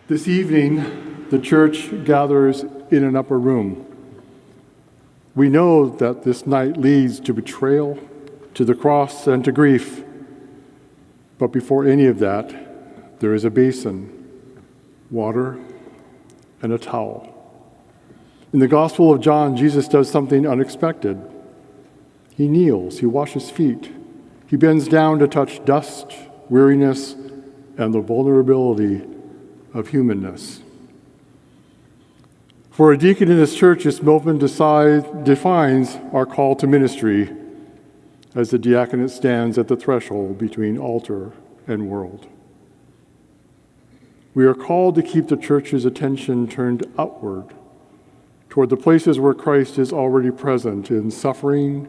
This evening, the church gathers in an upper room. We know that this night leads to betrayal, to the cross, and to grief. But before any of that, there is a basin, water, and a towel. In the Gospel of John, Jesus does something unexpected. He kneels, he washes feet, he bends down to touch dust, weariness, and the vulnerability of humanness. For a deacon in this church, this moment defines our call to ministry as the diaconate stands at the threshold between altar and world. We are called to keep the church's attention turned outward toward the places where Christ is already present in suffering,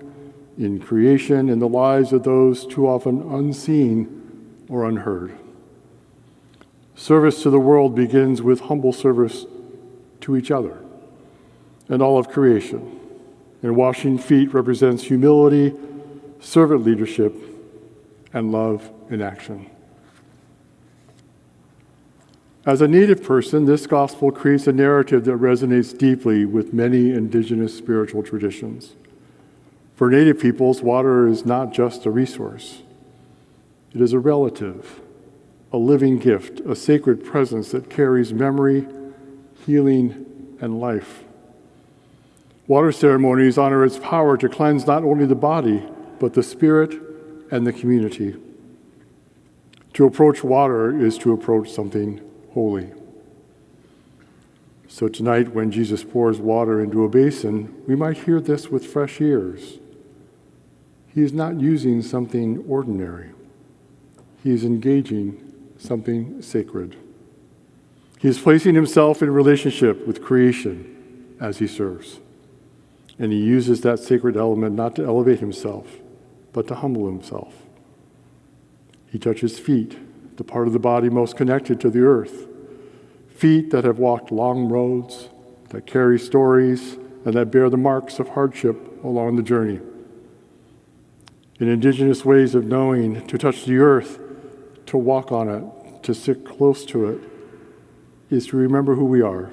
in creation, in the lives of those too often unseen or unheard. Service to the world begins with humble service to each other and all of creation. And washing feet represents humility, servant leadership, and love in action. As a Native person, this gospel creates a narrative that resonates deeply with many indigenous spiritual traditions. For Native peoples, water is not just a resource. It is a relative, a living gift, a sacred presence that carries memory, healing, and life. Water ceremonies honor its power to cleanse not only the body, but the spirit and the community. To approach water is to approach something holy. So tonight, when Jesus pours water into a basin, we might hear this with fresh ears. He is not using something ordinary. He is engaging something sacred. He is placing himself in relationship with creation as he serves. And he uses that sacred element not to elevate himself, but to humble himself. He touches feet, the part of the body most connected to the earth. Feet that have walked long roads, that carry stories, and that bear the marks of hardship along the journey. In indigenous ways of knowing, to touch the earth, to walk on it, to sit close to it, is to remember who we are.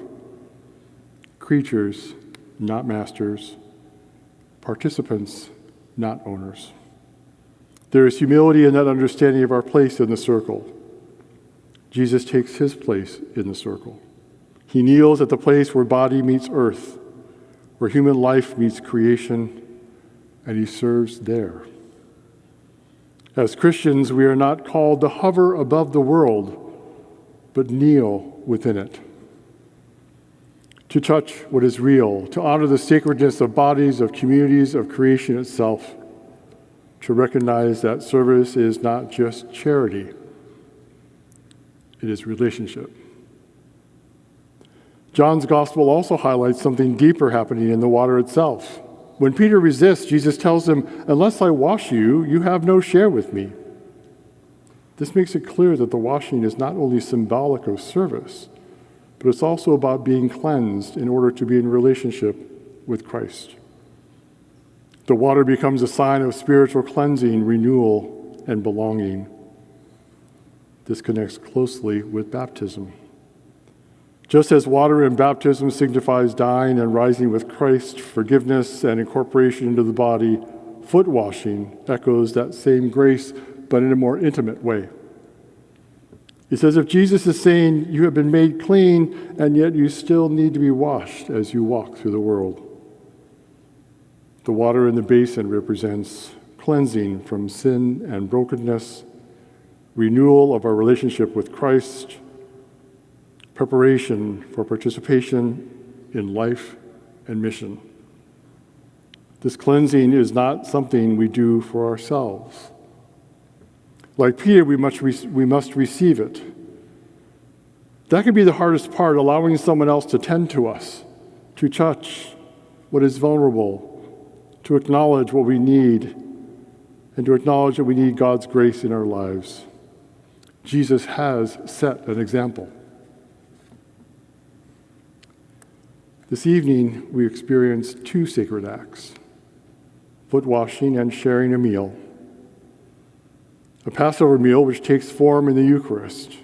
Creatures, not masters. Participants, not owners. There is humility in that understanding of our place in the circle. Jesus takes his place in the circle. He kneels at the place where body meets earth, where human life meets creation, and he serves there. As Christians, we are not called to hover above the world, but kneel within it. To touch what is real, to honor the sacredness of bodies, of communities, of creation itself, to recognize that service is not just charity, it is relationship. John's gospel also highlights something deeper happening in the water itself. When Peter resists, Jesus tells him, "Unless I wash you, you have no share with me." This makes it clear that the washing is not only symbolic of service, but it's also about being cleansed in order to be in relationship with Christ. The water becomes a sign of spiritual cleansing, renewal, and belonging. This connects closely with baptism. Just as water in baptism signifies dying and rising with Christ, forgiveness and incorporation into the body, foot washing echoes that same grace, but in a more intimate way. It's as if Jesus is saying, you have been made clean, and yet you still need to be washed as you walk through the world. The water in the basin represents cleansing from sin and brokenness, renewal of our relationship with Christ, preparation for participation in life and mission. This cleansing is not something we do for ourselves. Like Peter, we must receive it. That can be the hardest part, allowing someone else to tend to us, to touch what is vulnerable, to acknowledge what we need, and to acknowledge that we need God's grace in our lives. Jesus has set an example. This evening, we experience two sacred acts, foot washing and sharing a meal. A Passover meal which takes form in the Eucharist.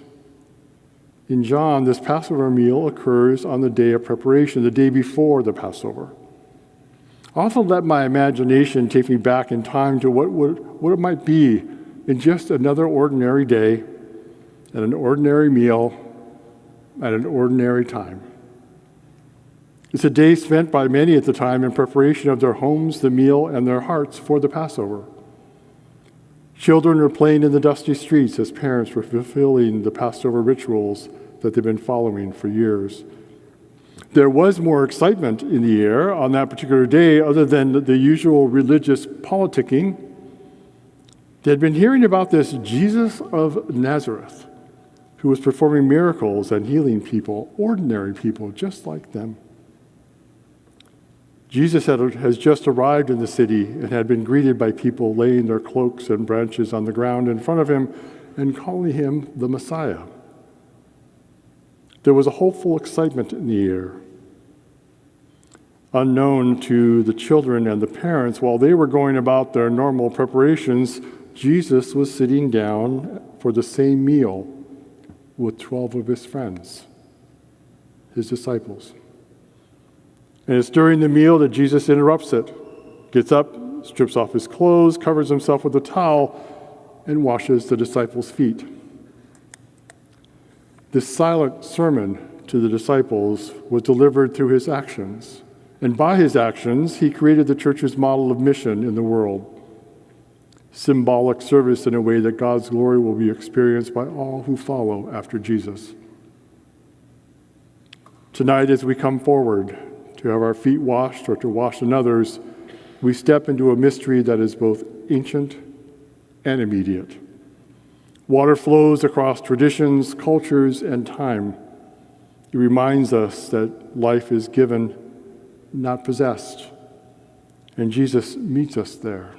In John, this Passover meal occurs on the day of preparation, the day before the Passover. I often let my imagination take me back in time to what it might be in just another ordinary day, at an ordinary meal, at an ordinary time. It's a day spent by many at the time in preparation of their homes, the meal, and their hearts for the Passover. Children were playing in the dusty streets as parents were fulfilling the Passover rituals that they've been following for years. There was more excitement in the air on that particular day other than the usual religious politicking. They had been hearing about this Jesus of Nazareth, who was performing miracles and healing people, ordinary people just like them. Jesus has just arrived in the city and had been greeted by people laying their cloaks and branches on the ground in front of him and calling him the Messiah. There was a hopeful excitement in the air. Unknown to the children and the parents, while they were going about their normal preparations, Jesus was sitting down for the same meal with 12 of his friends, his disciples. And it's during the meal that Jesus interrupts it, gets up, strips off his clothes, covers himself with a towel, and washes the disciples' feet. This silent sermon to the disciples was delivered through his actions. And by his actions, he created the church's model of mission in the world. Symbolic service in a way that God's glory will be experienced by all who follow after Jesus. Tonight, as we come forward to have our feet washed or to wash another's, we step into a mystery that is both ancient and immediate. Water flows across traditions, cultures, and time. It reminds us that life is given, not possessed. And Jesus meets us there.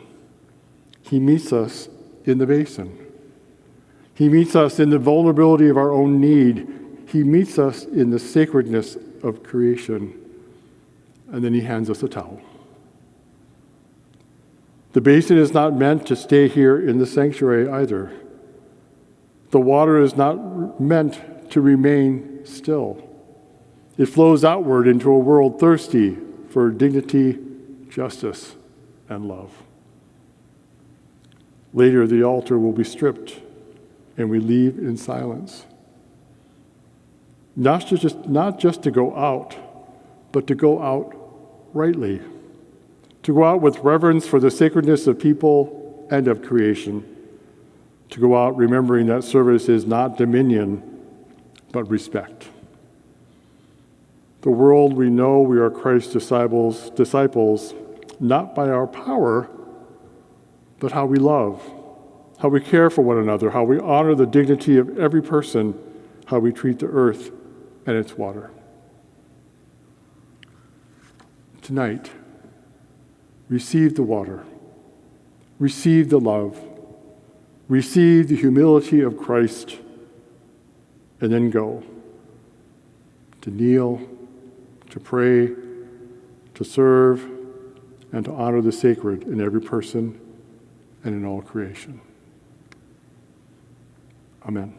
He meets us in the basin. He meets us in the vulnerability of our own need. He meets us in the sacredness of creation. And then he hands us a towel. The basin is not meant to stay here in the sanctuary either. The water is not meant to remain still. It flows outward into a world thirsty for dignity, justice, and love. Later, the altar will be stripped, and we leave in silence. Not just to go out, but to go out rightly. To go out with reverence for the sacredness of people and of creation. To go out remembering that service is not dominion, but respect. The world we know we are Christ's disciples, not by our power, but how we love, how we care for one another, how we honor the dignity of every person, how we treat the earth and its water. Tonight, receive the water, receive the love, receive the humility of Christ, and then go to kneel, to pray, to serve, and to honor the sacred in every person and in all creation. Amen.